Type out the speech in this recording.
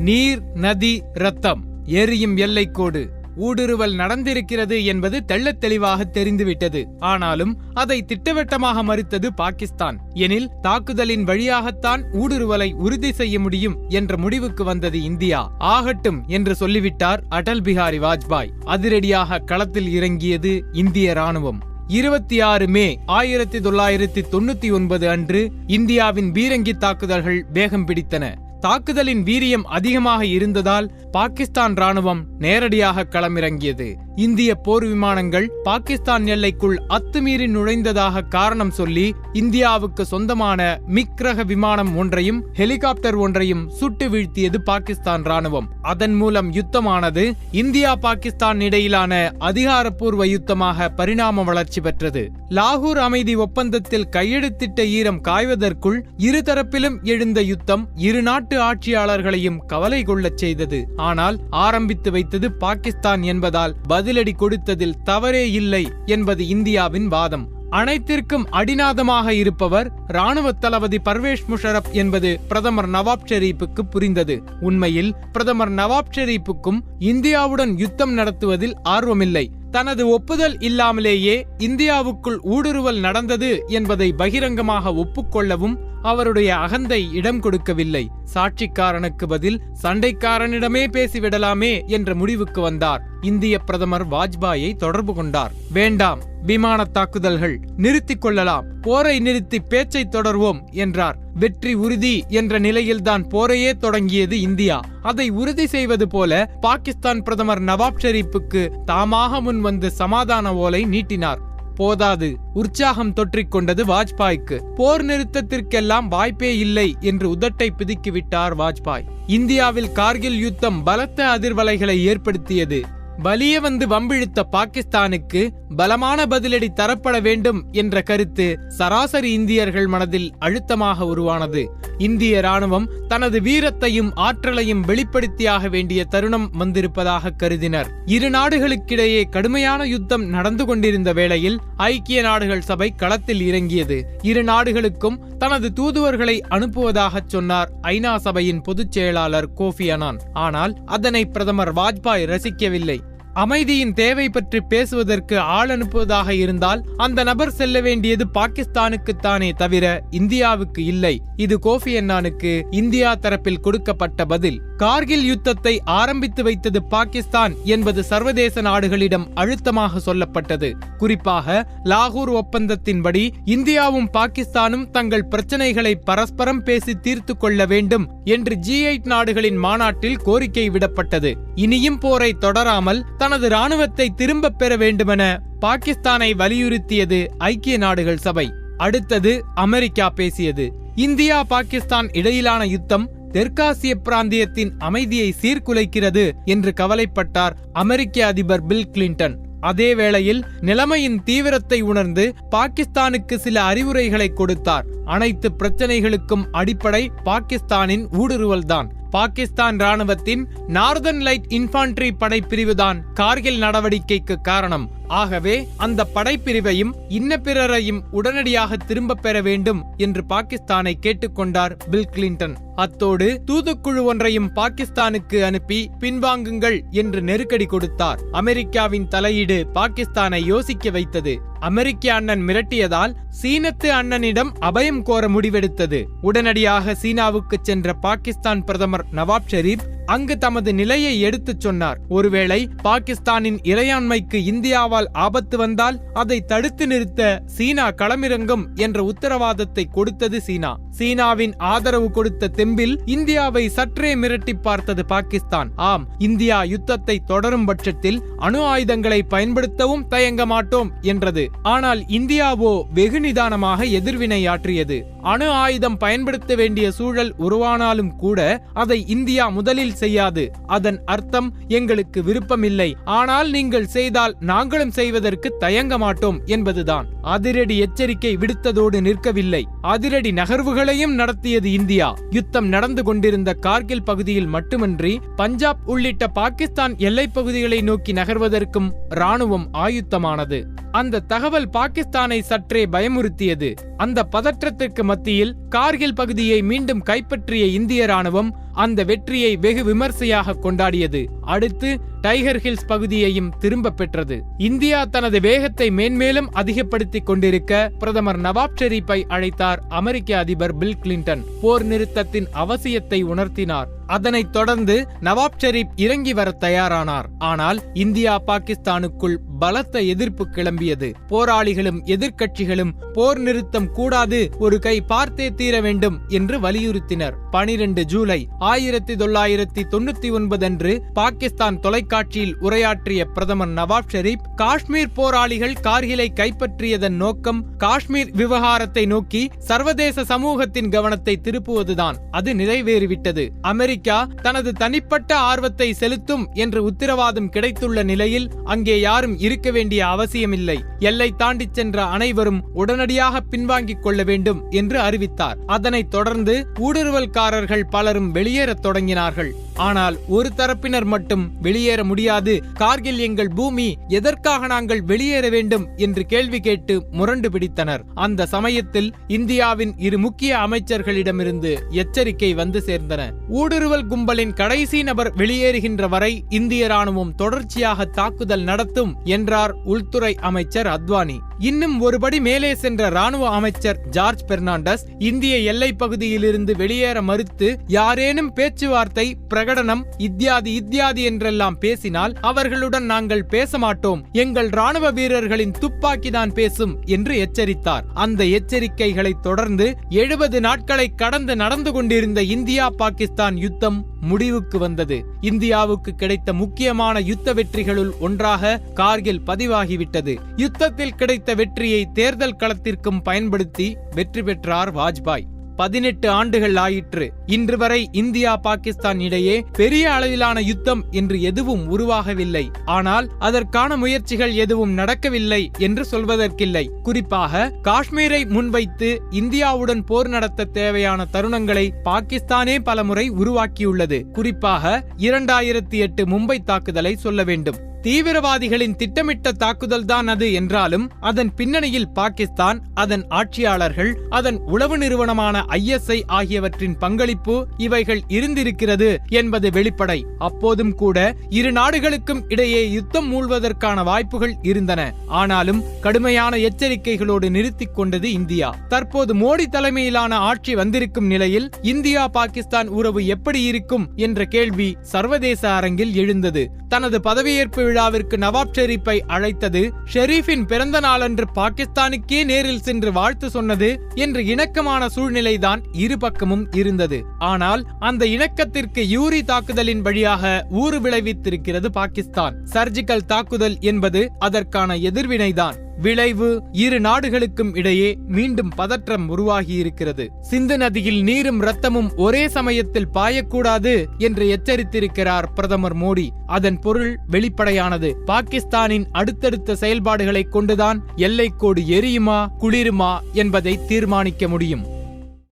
நீர், நதி, ரத்தம், எரியும் எல்லைக்கோடு, ஊடுருவல் நடந்திருக்கிறது என்பது தெள்ளத் தெளிவாக தெரிந்துவிட்டது. ஆனாலும் அதை திட்டவட்டமாக மறுத்தது பாகிஸ்தான். எனில் தாக்குதலின் வழியாகத்தான் ஊடுருவலை உறுதி செய்ய முடியும் என்ற முடிவுக்கு வந்தது இந்தியா. ஆகட்டும் என்று சொல்லிவிட்டார் அடல் பிஹாரி வாஜ்பாய். அதிரடியாக களத்தில் இறங்கியது இந்திய ராணுவம். 26 மே 1999 அன்று இந்தியாவின் பீரங்கி தாக்குதல்கள் வேகம் பிடித்தன. தாக்குதலின் வீரியம் அதிகமாக இருந்ததால் பாகிஸ்தான் ராணுவம் நேரடியாக களமிறங்கியது. இந்திய போர் விமானங்கள் பாகிஸ்தான் எல்லைக்குள் அத்துமீறி நுழைந்ததாக காரணம் சொல்லி இந்தியாவுக்கு சொந்தமான மிக் ரக விமானம் ஒன்றையும் ஹெலிகாப்டர் ஒன்றையும் சுட்டு வீழ்த்தியது பாகிஸ்தான் ராணுவம். அதன் மூலம் யுத்தமானது இந்தியா பாகிஸ்தான் இடையிலான அதிகாரப்பூர்வ யுத்தமாக பரிணாம வளர்ச்சி பெற்றது. லாகூர் அமைதி ஒப்பந்தத்தில் கையெழுத்திட்ட ஈரம் காய்வதற்குள் இருதரப்பிலும் எழுந்த யுத்தம் இரு நாட்டு ஆட்சியாளர்களையும் கவலை கொள்ளச் செய்தது. ஆனால் ஆரம்பித்து வைத்தது பாகிஸ்தான் என்பதால் பதிலடி கொடுத்ததில் தவறே இல்லை என்பது இந்தியாவின் வாதம். அனைத்திற்கும் அடிநாதமாக இருப்பவர் ராணுவ தளபதி பர்வேஸ் முஷரப் என்பது பிரதமர் நவாப் ஷெரீப்புக்கு புரிந்தது. உண்மையில் பிரதமர் நவாப் ஷெரீப்புக்கும் இந்தியாவுடன் யுத்தம் நடத்துவதில் ஆர்வமில்லை. தனது ஒப்புதல் இல்லாமலேயே இந்தியாவுக்குள் ஊடுருவல் நடந்தது என்பதை பகிரங்கமாக ஒப்புக்கொள்ளவும் அவருடைய அகந்தை இடம் கொடுக்கவில்லை. சாட்சிக்காரனுக்கு பதில் சண்டைக்காரனிடமே பேசிவிடலாமே என்ற முடிவுக்கு வந்தார். இந்திய பிரதமர் வாஜ்பாயை தொடர்பு கொண்டார். வேண்டாம், விமான தாக்குதல்கள் நிறுத்திக் கொள்ளலாம், போரை நிறுத்தி பேச்சை தொடர்வோம் என்றார். வெற்றி உறுதி என்ற நிலையில்தான் போரையே தொடங்கியது இந்தியா. அதை உறுதி செய்வது போல பாகிஸ்தான் பிரதமர் நவாப் ஷெரீப்புக்கு தாமாக முன்வந்து சமாதான ஓலை நீட்டினார். போதாது, உற்சாகம் தொற்றிக்கொண்டது வாஜ்பாய்க்கு. போர் நிறுத்தத்திற்கெல்லாம் வாய்ப்பே இல்லை என்று உதட்டை பிதுக்கிவிட்டார் வாஜ்பாய். இந்தியாவில் கார்கில் யுத்தம் பலத்த அதிர்வலைகளை ஏற்படுத்தியது. வலிய வந்து வம்பிழுத்த பாகிஸ்தானுக்கு பலமான பதிலடி தரப்பட வேண்டும் என்ற கருத்து சராசரி இந்தியர்கள் மனதில் அழுத்தமாக உருவானது. இந்திய ராணுவம் தனது வீரத்தையும் ஆற்றலையும் வெளிப்படுத்தியாக வேண்டிய தருணம் வந்திருப்பதாக கருதினர். இரு நாடுகளுக்கிடையே கடுமையான யுத்தம் நடந்து கொண்டிருந்த வேளையில் ஐக்கிய நாடுகள் சபை களத்தில் இறங்கியது. இரு நாடுகளுக்கும் தனது தூதுவர்களை அனுப்புவதாக சொன்னார் ஐநா சபையின் பொதுச் செயலாளர் கோஃபி அனான். ஆனால் அதனை பிரதமர் வாஜ்பாய் ரசிக்கவில்லை. அமைதியின் தேவை பற்றி பேசுவதற்கு ஆள் அனுப்புவதாக இருந்தால் அந்த நபர் செல்ல வேண்டியது பாகிஸ்தானுக்குத்தானே தவிர இந்தியாவுக்கு இல்லை. இது கோஃபி அன்னானுக்கு இந்தியா தரப்பில் கொடுக்கப்பட்ட பதில். கார்கில் யுத்தத்தை ஆரம்பித்து வைத்தது பாகிஸ்தான் என்பது சர்வதேச நாடுகளிடம் அழுத்தமாக சொல்லப்பட்டது. குறிப்பாக லாகூர் ஒப்பந்தத்தின்படி இந்தியாவும் பாகிஸ்தானும் தங்கள் பிரச்சனைகளை பரஸ்பரம் பேசி தீர்த்து கொள்ள வேண்டும் என்று G8 நாடுகளின் மாநாட்டில் கோரிக்கை விடப்பட்டது. இனியும் போரை தொடராமல் தனது ராணுவத்தை திரும்பப் பெற வேண்டுமென பாகிஸ்தானை வலியுறுத்தியது ஐக்கிய நாடுகள் சபை. அடுத்தது அமெரிக்கா பேசியது. இந்தியா பாகிஸ்தான் இடையிலான யுத்தம் தெற்காசிய பிராந்தியத்தின் அமைதியை சீர்குலைக்கிறது என்று கவலைப்பட்டார் அமெரிக்க அதிபர் பில் கிளின்டன். அதே வேளையில் நிலைமையின் தீவிரத்தை உணர்ந்து பாகிஸ்தானுக்கு சில அறிவுரைகளை கொடுத்தார். அனைத்து பிரச்சனைகளுக்கும் அடிப்படை பாகிஸ்தானின் ஊடுருவல்தான். பாகிஸ்தான் ராணுவத்தின் நார்தர்ன் லைட் இன்ஃபான்ட்ரி படைப்பிரிவுதான் கார்கில் நடவடிக்கைக்கு காரணம். ஆகவே அந்த படைப்பிரிவையும் இன்ன பிறரையும் உடனடியாக திரும்ப பெற வேண்டும் என்று பாகிஸ்தானை கேட்டுக்கொண்டார் பில் கிளின்டன். அத்தோடு தூதுக்குழு ஒன்றையும் பாகிஸ்தானுக்கு அனுப்பி பின்வாங்குங்கள் என்று நெருக்கடி கொடுத்தார். அமெரிக்காவின் தலையீடு பாகிஸ்தானை யோசிக்க வைத்தது. அமெரிக்க அண்ணன் மிரட்டியதால் சீனத்து அண்ணனிடம் அபயம் கோர முடிவெடுத்தது. உடனடியாக சீனாவுக்கு சென்ற பாகிஸ்தான் பிரதமர் நவாப் ஷெரீப் அங்கு தமது நிலையை எடுத்துச் சொன்னார். ஒருவேளை பாகிஸ்தானின் இறையாண்மைக்கு இந்தியாவால் ஆபத்து வந்தால் அதை தடுத்து நிறுத்த சீனா களமிறங்கும் என்ற உத்தரவாதத்தை கொடுத்தது சீனா. சீனாவின் ஆதரவு கொடுத்த தெம்பில் இந்தியாவை சற்றே மிரட்டி பார்த்தது பாகிஸ்தான். ஆம், இந்தியா யுத்தத்தை தொடரும் பட்சத்தில் அணு ஆயுதங்களை பயன்படுத்தவும் தயங்க மாட்டோம் என்றது. ஆனால் இந்தியாவோ வெகு நிதானமாக எதிர்வினையாற்றியது. அணு ஆயுதம் பயன்படுத்த வேண்டிய சூழல் உருவானாலும் கூட அதை இந்தியா முதலில் செய்யாது. அதன் அர்த்தம் எங்களுக்கு விருப்பமில்லை, ஆனால் நீங்கள் செய்தால் நாங்களும் செய்வதற்கு தயங்க மாட்டோம் என்பதுதான். அதிரடி எச்சரிக்கை விடுத்ததோடு நிற்கவில்லை, அதிரடி நகர்வுகளையும் நடத்தியது இந்தியா. யுத்தம் நடந்து கொண்டிருந்த கார்கில் பகுதியில் மட்டுமின்றி பஞ்சாப் உள்ளிட்ட பாகிஸ்தான் எல்லைப் பகுதிகளை நோக்கி நகர்வதற்கும் ராணுவம் ஆயுத்தமானது. அந்த தகவல் பாகிஸ்தானை சற்றே பயமுறுத்தியது. அந்த பதற்றத்திற்கு மத்தியில் கார்கில் பகுதியை மீண்டும் கைப்பற்றிய இந்திய ராணுவம் அந்த வெற்றியை வெகு விமர்சையாக கொண்டாடியது. அடுத்து டைகர் ஹில்ஸ் பகுதியையும் திரும்ப பெற்றது. இந்தியா தனது வேகத்தை மேன்மேலும் அதிகப்படுத்திக் கொண்டிருக்க பிரதமர் நவாப் ஷெரீப்பை அழைத்தார் அமெரிக்க அதிபர் பில் கிளின்டன். போர் நிறுத்தத்தின் அவசியத்தை உணர்த்தினார். அதனைத் தொடர்ந்து நவாப் ஷெரீப் இறங்கி வர தயாரானார். ஆனால் இந்தியா பாகிஸ்தானுக்குள் பலத்த எதிர்ப்பு கிளம்பியது. போராளிகளும் எதிர்க்கட்சிகளும் போர் நிறுத்தம் கூடாது, ஒரு கை பார்த்தே தீர வேண்டும் என்று வலியுறுத்தினர். 12 ஜூலை 1999 அன்று பாகிஸ்தான் தொலைக்காட்சியில் உரையாற்றிய பிரதமர் நவாப் ஷெரீப், காஷ்மீர் போராளிகள் கார்கிலை கைப்பற்றியதன் நோக்கம் காஷ்மீர் விவகாரத்தை நோக்கி சர்வதேச சமூகத்தின் கவனத்தை திருப்புவதுதான். அது நிறைவேறிவிட்டது. அமெரிக்கா தனது தனிப்பட்ட ஆர்வத்தை செலுத்தும் என்று உத்தரவாதம் கிடைத்துள்ள நிலையில் அங்கே யாரும் இருக்க வேண்டிய அவசியமில்லை. எல்லை தாண்டி சென்ற அனைவரும் உடனடியாக பின்வாங்கிக் கொள்ள வேண்டும் என்று அறிவித்தார். அதனைத் தொடர்ந்து ஊடுருவல்காரர்கள் பலரும் வெளியேறத் தொடங்கினார்கள். ஆனால் ஒரு தரப்பினர் மட்டும் வெளியேற முடியாது, கார்கில் எங்கள் பூமி, எதற்காக நாங்கள் வெளியேற வேண்டும் என்று கேள்வி கேட்டு முரண்டு பிடித்தனர். அந்த சமயத்தில் இந்தியாவின் 2 முக்கிய அமைச்சர்களிடமிருந்து எச்சரிக்கை வந்து சேர்ந்தன. ஊடுருவல் கும்பலின் கடைசி நபர் வெளியேறுகின்ற வரை இந்திய ராணுவம் தொடர்ச்சியாக தாக்குதல் நடத்தும் என்றார் உள்துறை அமைச்சர் அத்வானி. இன்னும் ஒருபடி மேலே சென்ற ராணுவ அமைச்சர் ஜார்ஜ் பெர்னாண்டஸ் இந்திய எல்லை பகுதியிலிருந்து வெளியேற மறுத்து, யாரேனும் பேச்சுவார்த்தை, பிரகடனம் இத்தியாதி என்றெல்லாம் பேசினால் அவர்களுடன் நாங்கள் பேச மாட்டோம், எங்கள் ராணுவ வீரர்களின் துப்பாக்கிதான் பேசும் என்று எச்சரித்தார். அந்த எச்சரிக்கைகளை தொடர்ந்து 70 நாட்களை கடந்து நடந்து கொண்டிருந்த இந்தியா பாகிஸ்தான் யுத்தம் முடிவுக்கு வந்தது. இந்தியாவுக்கு கிடைத்த முக்கியமான யுத்த வெற்றிகளுள் ஒன்றாக கார்கில் பதிவாகிவிட்டது. யுத்தத்தில் கிடைத்த வெற்றியை தேர்தல் களத்திற்கும் பயன்படுத்தி வெற்றி பெற்றார் வாஜ்பாய். 18 ஆண்டுகள் ஆயிற்று. இன்று வரை இந்தியா பாகிஸ்தான் இடையே பெரிய அளவிலான யுத்தம் என்று எதுவும் உருவாகவில்லை. ஆனால் அதற்கான முயற்சிகள் எதுவும் நடக்கவில்லை என்று சொல்வதற்கில்லை. குறிப்பாக காஷ்மீரை முன்வைத்து இந்தியாவுடன் போர் நடத்த தேவையான தருணங்களை பாகிஸ்தானே பலமுறை உருவாக்கியுள்ளது. குறிப்பாக 2008 மும்பை தாக்குதலை சொல்ல வேண்டும். தீவிரவாதிகளின் திட்டமிட்ட தாக்குதல் தான் அது என்றாலும் அதன் பின்னணியில் பாகிஸ்தான், அதன் ஆட்சியாளர்கள், அதன் உளவு நிறுவனமான ISI ஆகியவற்றின் பங்களிப்பு இவைகள் இருந்திருக்கிறது என்பது வெளிப்படை. அப்போதும் கூட 2 நாடுகளுக்கும் இடையே யுத்தம் மூழ்வதற்கான வாய்ப்புகள் இருந்தன. ஆனாலும் கடுமையான எச்சரிக்கைகளோடு நிறுத்திக் கொண்டது இந்தியா. தற்போது மோடி தலைமையிலான ஆட்சி வந்திருக்கும் நிலையில் இந்தியா பாகிஸ்தான் உறவு எப்படி இருக்கும் என்ற கேள்வி சர்வதேச அரங்கில் எழுந்தது. தனது பதவியேற்பு விழாவிற்கு நவாப் ஷெரீப்பை அழைத்தது, ஷெரீஃபின் பிறந்த நாளன்று பாகிஸ்தானுக்கே நேரில் சென்று வாழ்த்து சொன்னது என்று இணக்கமான சூழ்நிலைதான் இரு பக்கமும் இருந்தது. ஆனால் அந்த இணக்கத்திற்கு யூரி தாக்குதலின் வழியாக ஊறு விளைவித்திருக்கிறது பாகிஸ்தான். சர்ஜிக்கல் தாக்குதல் என்பது அதற்கான எதிர்வினைதான். விளைவு 2 நாடுகளுக்கும் இடையே மீண்டும் பதற்றம் உருவாகி இருக்கிறது. சிந்து நதியில் நீரும் ரத்தமும் ஒரே சமயத்தில் பாயக்கூடாது என்று எச்சரித்திருக்கிறார் பிரதமர் மோடி. அதன் பொருள் வெளிப்படையானது. பாகிஸ்தானின் அடுத்தடுத்த செயல்பாடுகளை கொண்டுதான் எல்லைக்கோடு எரியுமா குளிருமா என்பதை தீர்மானிக்க முடியும்.